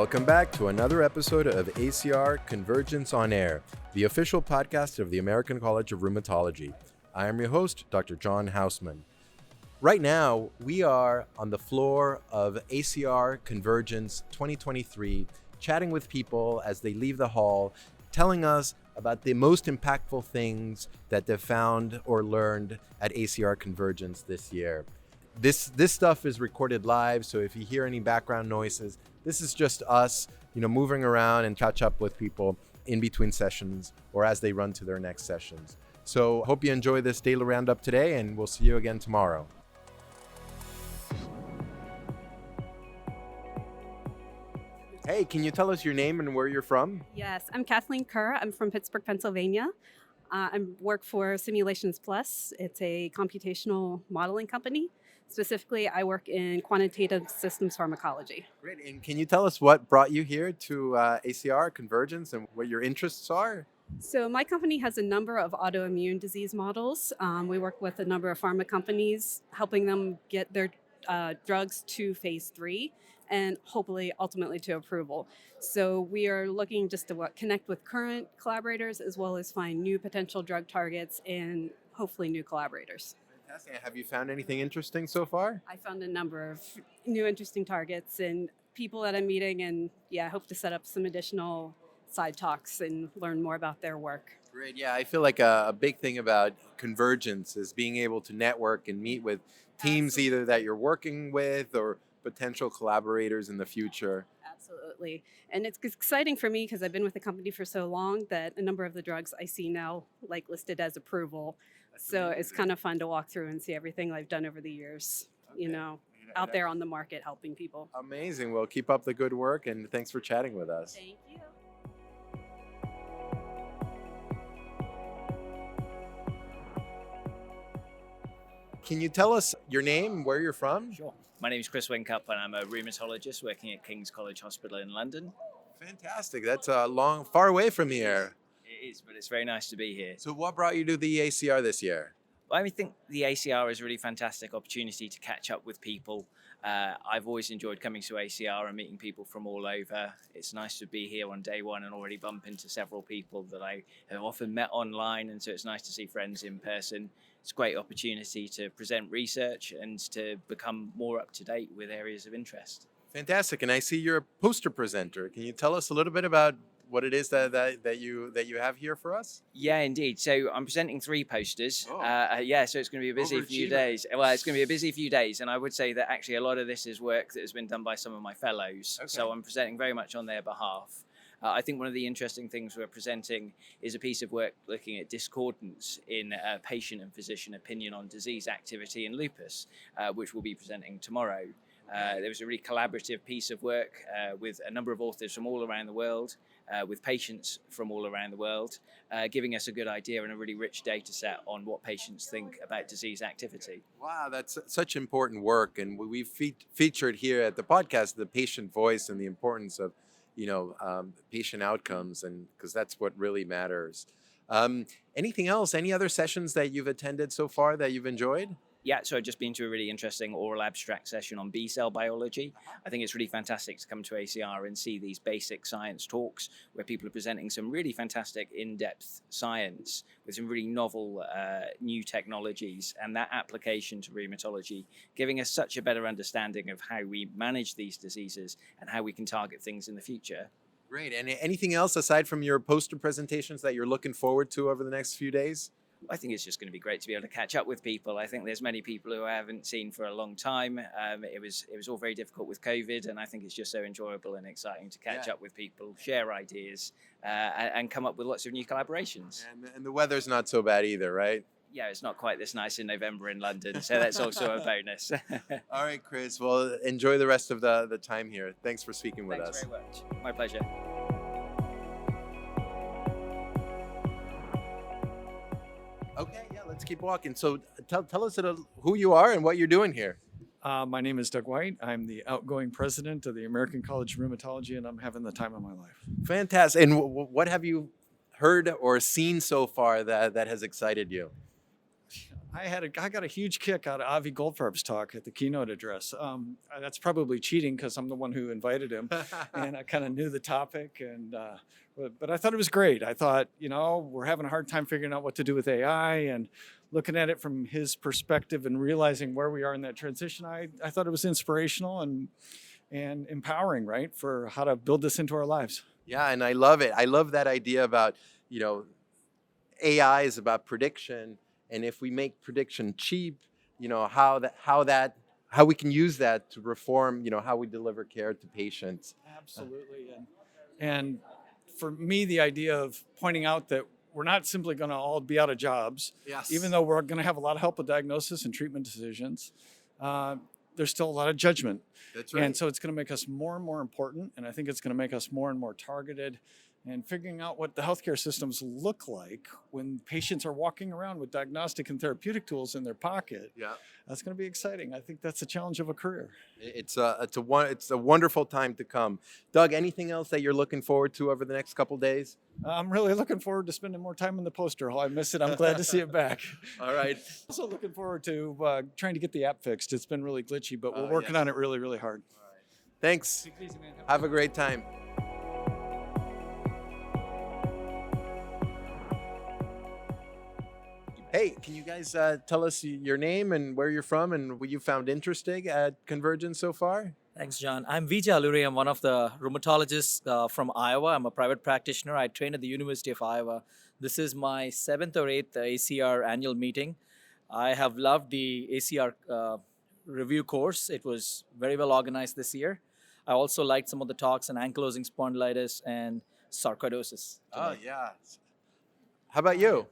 Welcome back to another episode of ACR Convergence on Air, the official podcast of the American College of Rheumatology. I am your host, Dr. John Hausmann. Right now, we are on the floor of ACR Convergence 2023, chatting with people as they leave the hall, telling us about the most impactful things that they've found or learned at ACR Convergence this year. This stuff is recorded live, so if you hear any background noises, this is just us, moving around and catch up with people in between sessions or as they run to their next sessions. So hope you enjoy this daily roundup today, and we'll see you again tomorrow. Hey, can you tell us your name and where you're from? Yes, I'm Kathleen Kerr. I'm from Pittsburgh, Pennsylvania. I work for Simulations Plus. It's a computational modeling company. Specifically, I work in quantitative systems pharmacology. Great. And can you tell us what brought you here to ACR Convergence and what your interests are? So my company has a number of autoimmune disease models. We work with a number of pharma companies, helping them get their drugs to phase 3 and hopefully ultimately to approval. So we are looking just to connect with current collaborators as well as find new potential drug targets and hopefully new collaborators. Fantastic. Have you found anything interesting so far? I found a number of new interesting targets and people that I'm meeting, and I hope to set up some additional side talks and learn more about their work. Great. Yeah, I feel like a big thing about Convergence is being able to network and meet with teams either that you're working with or potential collaborators in the future. Absolutely. And it's exciting for me because I've been with the company for so long that a number of the drugs I see now listed as approval. So it's kind of fun to walk through and see everything I've done over the years, out there on the market helping people. Amazing. Well, keep up the good work and thanks for chatting with us. Thank you. Can you tell us your name, where you're from? Sure. My name is Chris Wincup and I'm a rheumatologist working at King's College Hospital in London. Fantastic. That's far away from here. It is, but it's very nice to be here. So what brought you to the ACR this year? Well, I think the ACR is a really fantastic opportunity to catch up with people. I've always enjoyed coming to ACR and meeting people from all over. It's nice to be here on day one and already bump into several people that I have often met online, and so it's nice to see friends in person. It's a great opportunity to present research and to become more up to date with areas of interest. Fantastic. And I see you're a poster presenter. Can you tell us a little bit about what it is that you have here for us? Yeah, indeed. So I'm presenting 3 posters. So it's going to be a busy few days. Well, it's going to be a busy few days, and I would say that actually a lot of this is work that has been done by some of my fellows. Okay. So I'm presenting very much on their behalf. I think one of the interesting things we're presenting is a piece of work looking at discordance in patient and physician opinion on disease activity in lupus, which we'll be presenting tomorrow. There was a really collaborative piece of work with a number of authors from all around the world, with patients from all around the world, giving us a good idea and a really rich data set on what patients think about disease activity. Wow, that's such important work. And we've featured here at the podcast the patient voice and the importance of patient outcomes, and because that's what really matters. Anything else? Any other sessions that you've attended so far that you've enjoyed? Yeah, so I've just been to a really interesting oral abstract session on B-cell biology. I think it's really fantastic to come to ACR and see these basic science talks where people are presenting some really fantastic in-depth science with some really novel new technologies, and that application to rheumatology, giving us such a better understanding of how we manage these diseases and how we can target things in the future. Great. And anything else aside from your poster presentations that you're looking forward to over the next few days? I think it's just going to be great to be able to catch up with people. I think there's many people who I haven't seen for a long time. It was all very difficult with COVID, and I think it's just so enjoyable and exciting to catch up with people, share ideas, and come up with lots of new collaborations. And the weather's not so bad either, right? Yeah, it's not quite this nice in November in London, so that's also a bonus. All right, Chris. Well, enjoy the rest of the time here. Thanks for speaking with us. Thanks very much. My pleasure. Okay, let's keep walking. So tell us who you are and what you're doing here. My name is Doug White. I'm the outgoing president of the American College of Rheumatology, and I'm having the time of my life. Fantastic. And what have you heard or seen so far that has excited you? I got a huge kick out of Avi Goldfarb's talk at the keynote address. That's probably cheating because I'm the one who invited him, and I kind of knew the topic. But I thought it was great. I thought, we're having a hard time figuring out what to do with AI, and looking at it from his perspective and realizing where we are in that transition. I thought it was inspirational and empowering, right, for how to build this into our lives. Yeah, and I love it. I love that idea about, AI is about prediction, and if we make prediction cheap, how we can use that to reform, how we deliver care to patients. Absolutely. And for me, the idea of pointing out that we're not simply going to all be out of jobs, Yes. even though we're going to have a lot of help with diagnosis and treatment decisions. There's still a lot of judgment. That's right. And so it's going to make us more and more important. And I think it's going to make us more and more targeted. And figuring out what the healthcare systems look like when patients are walking around with diagnostic and therapeutic tools in their pocket. Yeah. That's going to be exciting. I think that's the challenge of a career. It's a wonderful time to come. Doug, anything else that you're looking forward to over the next couple days? I'm really looking forward to spending more time in the poster hall. I miss it. I'm glad to see it back. All right. Also looking forward to trying to get the app fixed. It's been really glitchy, but we're working yes. on it really, really hard. All right. Thanks. Have a great time. Hey, can you guys tell us your name and where you're from and what you found interesting at Convergence so far? Thanks, John. I'm Vijay Alluri. I'm one of the rheumatologists from Iowa. I'm a private practitioner. I train at the University of Iowa. This is my 7th or 8th ACR annual meeting. I have loved the ACR review course. It was very well organized this year. I also liked some of the talks on ankylosing spondylitis and sarcoidosis. Oh, yeah. How about you?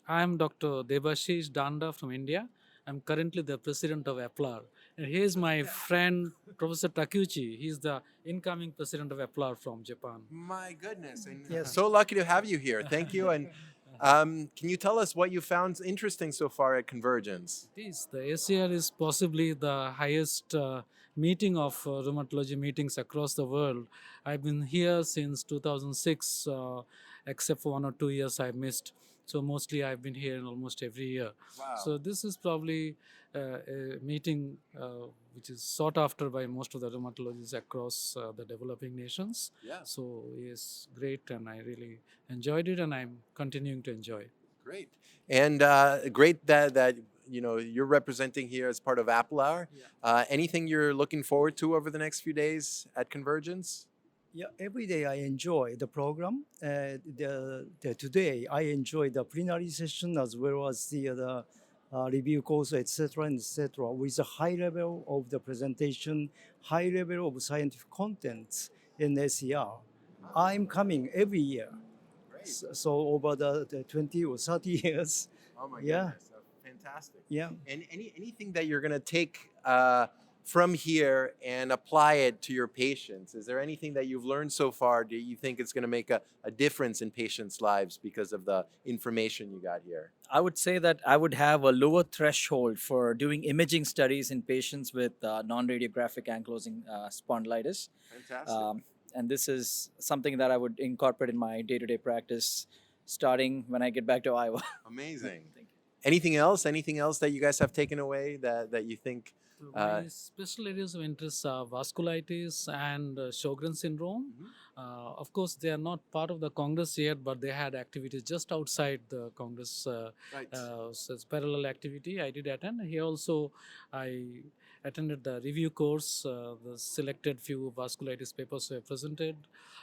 I'm Dr. Debashish Danda from India. I'm currently the president of APLAR. And here's my friend, Professor Takuchi. He's the incoming president of APLAR from Japan. My goodness. And so lucky to have you here. Thank you. And can you tell us what you found interesting so far at Convergence? It is. The ACR is possibly the highest meeting of rheumatology meetings across the world. I've been here since 2006, except for 1 or 2 years I missed. So mostly I've been here in almost every year. Wow. So this is probably a meeting which is sought after by most of the rheumatologists across the developing nations. Yeah. So it's great, and I really enjoyed it, and I'm continuing to enjoy. Great. And great that you're representing here as part of APLAR. Yeah. Anything you're looking forward to over the next few days at Convergence? Yeah, every day I enjoy the program. Today I enjoy the plenary session as well as the review course, etc., with a high level of the presentation, high level of scientific content in ACR. I'm coming every year. Great. So over the 20 or 30 years. Oh my Yeah. goodness. Fantastic. Yeah. And anything that you're going to take from here and apply it to your patients? Is there anything that you've learned so far? Do you think it's going to make a difference in patients' lives because of the information you got here? I would say that I would have a lower threshold for doing imaging studies in patients with non-radiographic ankylosing spondylitis. Fantastic. And this is something that I would incorporate in my day-to-day practice starting when I get back to Iowa. Amazing. Thank you. Anything else? Anything else that you guys have taken away that you think? So my special areas of interest are vasculitis and Sjogren's syndrome. Of course, they are not part of the Congress yet, but they had activities just outside the Congress. Right. So it's parallel activity I did attend. Here also, I attended the review course. The selected few vasculitis papers were presented.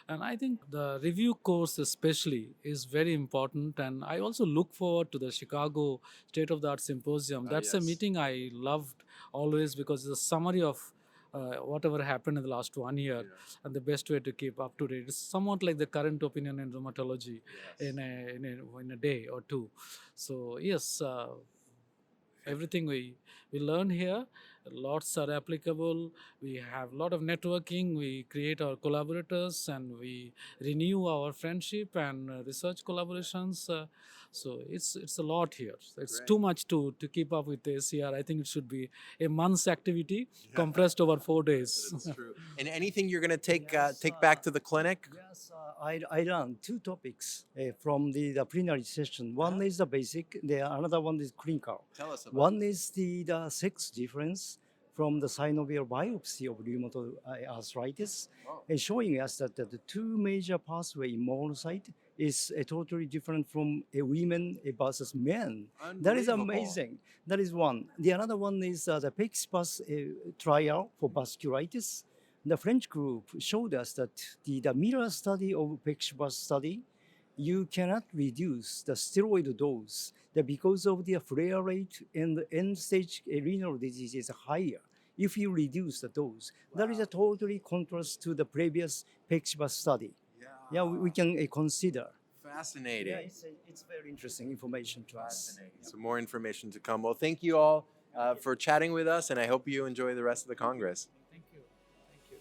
And I think the review course especially is very important. And I also look forward to the Chicago State of the Art Symposium. That's a yes. meeting I loved always because it's a summary of whatever happened in the last 1 year, and the best way to keep up to date. It's somewhat like the current opinion in rheumatology in a day or two. So yes, Everything we learn here, lots are applicable. We have a lot of networking. We create our collaborators and we renew our friendship and research collaborations. So it's a lot here. It's Great. too much to keep up with ACR. I think it should be a month's activity compressed over 4 days. That's true. And anything you're going to take back to the clinic? Yes, I learned two topics from the plenary session. One is the basic, another one is clinical. Tell us about One is the sex difference from the synovial biopsy of rheumatoid arthritis, showing us that the two major pathway in monocyte is totally different from women versus men. That is Unbelievable. amazing. That is one. The another one is the PEXPAS trial for vasculitis. The French group showed us that the mirror study of PEXPAS study, you cannot reduce the steroid dose because of the flare rate and the end-stage renal disease is higher if you reduce the dose. That is a totally contrast to the previous PEXPAS study. Yeah, we can consider. Fascinating. Yeah, it's very interesting information to us. Fascinating. So more information to come. Well, thank you all for chatting with us, and I hope you enjoy the rest of the Congress. Thank you. Thank you.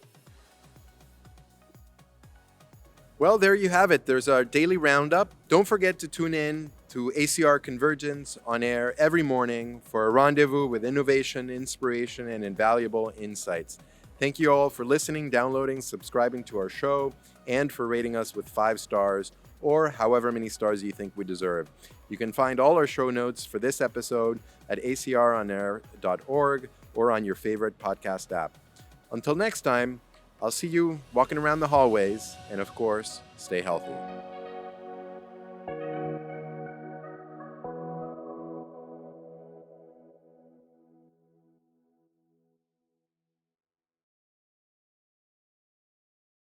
Well, there you have it. There's our daily roundup. Don't forget to tune in to ACR Convergence on air every morning for a rendezvous with innovation, inspiration, and invaluable insights. Thank you all for listening, downloading, subscribing to our show, and for rating us with 5 stars or however many stars you think we deserve. You can find all our show notes for this episode at acronair.org or on your favorite podcast app. Until next time, I'll see you walking around the hallways, and of course, stay healthy.